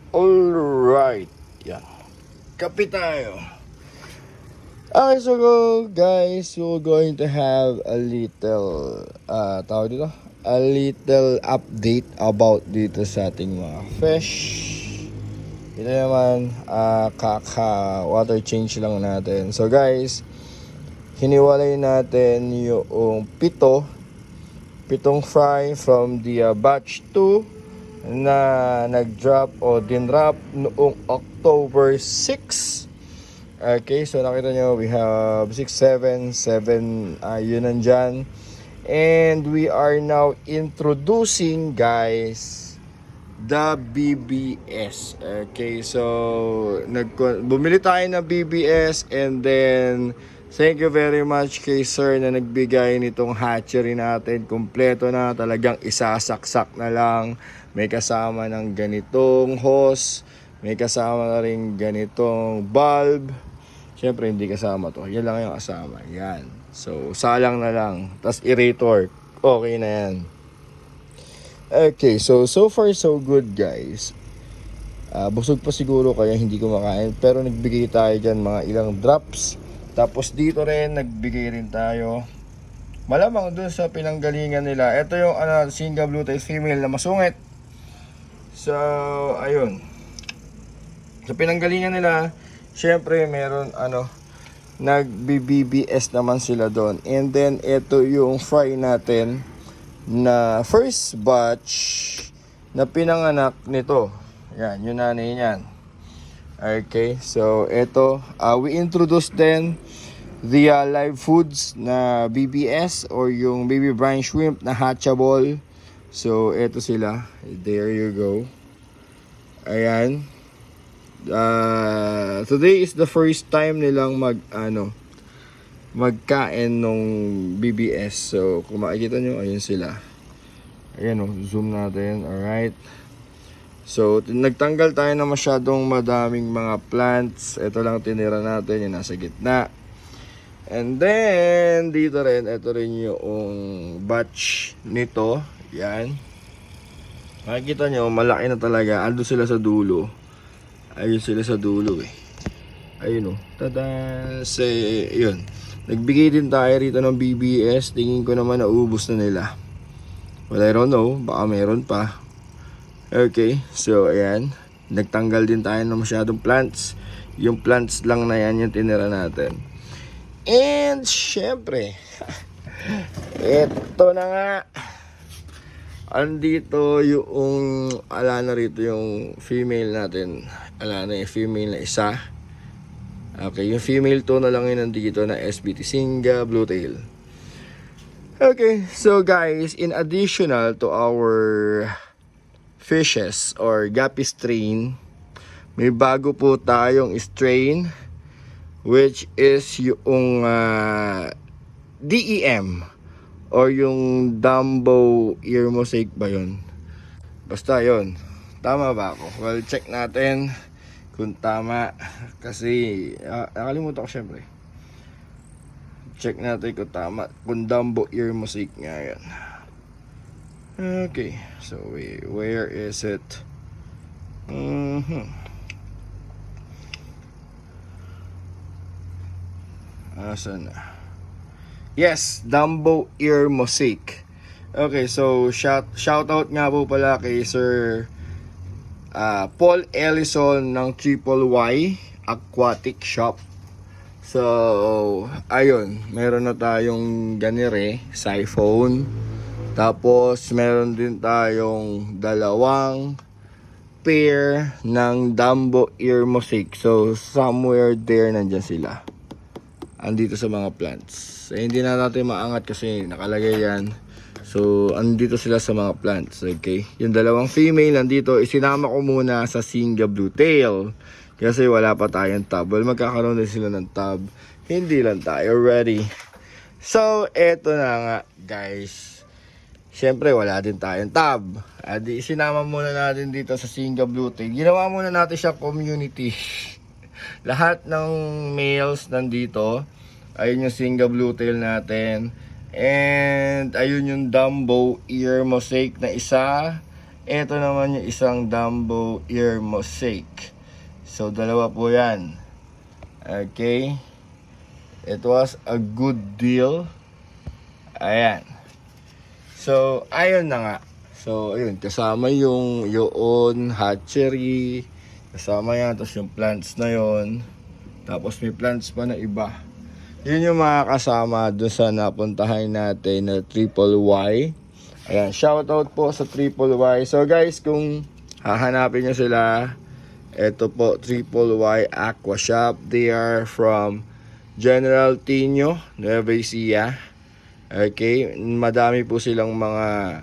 Alright. Yan. Kape tayo. Okay, so guys, we're going to have a little, tawag dito, a little update about dito sa ating mga fish. Ito naman, water change lang natin. So guys, hiniwalay natin yung pitong fry from the batch 2 na nag-drop o din-drop noong October 6. Okay, so nakita nyo, we have 6, 7, yun nandyan. And we are now introducing, guys, the BBS. Okay, so bumili tayo ng BBS, and then thank you very much kay sir na nagbigay nitong hatchery natin. Kompleto na, talagang isasaksak na lang. May kasama ng ganitong hose, may kasama na rin ganitong bulb. Siyempre hindi kasama to, yan lang yung kasama. Yan, so salang na lang. Tapos aerator, okay na yan. Okay, so far so good, guys. Busog pa siguro kaya hindi ko makain, pero nagbigay tayo dyan mga ilang drops. Tapos dito rin nagbigay rin tayo, malamang dun sa pinanggalingan nila. Ito yung Singa Blue Tail female na masungit. So ayun, sa pinanggalingan nila, syempre meron nag-BBS naman sila doon. And then ito yung fry natin na first batch na pinanganak nito. Yan, yung nanay niyan. Okay, so ito, we introduced then the live foods na BBS or yung baby brine shrimp na hatchable. So ito sila, there you go. Ayan. Today is the first time nilang magkain nung BBS. So kung makikita nyo, ayun sila. Ayan zoom natin. Alright. So nagtanggal tayo na masyadong madaming mga plants. Ito lang tinira natin, yung nasa gitna. And then dito rin, ito rin yung batch nito. Yan. Makikita nyo, malaki na talaga. Ando sila sa dulo. Ayun sila sa dulo eh. Ayun tada! So, yun. Nagbigay din tayo rito ng BBS. Tingin ko naman naubos na nila. Well, I don't know. Baka meron pa. Okay. So, ayan. Nagtanggal din tayo ng masyadong plants. Yung plants lang na yan yung tinira natin. And, syempre, ito na nga. Andito yung alana rito, yung female natin. Alana yung female na isa. Okay, yung female to na lang yun nandito na SBT Singa Blue Tail. Okay, so guys, in additional to our fishes or guppy strain, may bago po tayong strain, which is yung DEM. Or yung Dumbo ear mosaic ba yun? Basta yun. Tama ba ako? Well, check natin kung tama. Kasi nakalimutan ko syempre. Check natin kung tama. Kung Dumbo ear mosaic nga yan. Okay. So where is it? Asan na? Yes, Dumbo ear mosaic. Okay, so shout out nga po pala kay Sir Paul Ellison ng Triple Y Aquatic Shop. So, ayun, meron na tayong ganire, siphon. Tapos meron din tayong dalawang pair ng Dumbo ear mosaic. So, somewhere there nandyan sila. Andito sa mga plants. Hindi na natin maangat kasi nakalagay yan. So, andito sila sa mga plants. Okay. Yung dalawang female nandito, isinama ko muna sa Singa Blue Tail. Kasi wala pa tayong tub. Well, magkakaroon din sila ng tub. Hindi lang tayo ready. So, eto na nga, guys. Siyempre, wala din tayong tub. Adi, isinama muna natin dito sa Singa Blue Tail. Ginawa muna natin siya community. Lahat ng males nandito. Ayun yung Singa Blue Tail natin. And ayun yung Dumbo ear mosaic na isa. Ito naman yung isang Dumbo Ear Mosaic. So, dalawa po yan. Okay. It was a good deal. Ayan. So, ayun na nga. So, ayun. Kasama yung hatchery. Kasama yan. Tapos yung plants na yon. Tapos may plants pa na iba. Yun yung mga kasama doon sa napuntahan natin na Triple Y. Ayan, shoutout po sa Triple Y. So guys, kung hahanapin nyo sila, ito po, Triple Y Aqua Shop. They are from General Tino, Nueva Ecija. Okay, madami po silang mga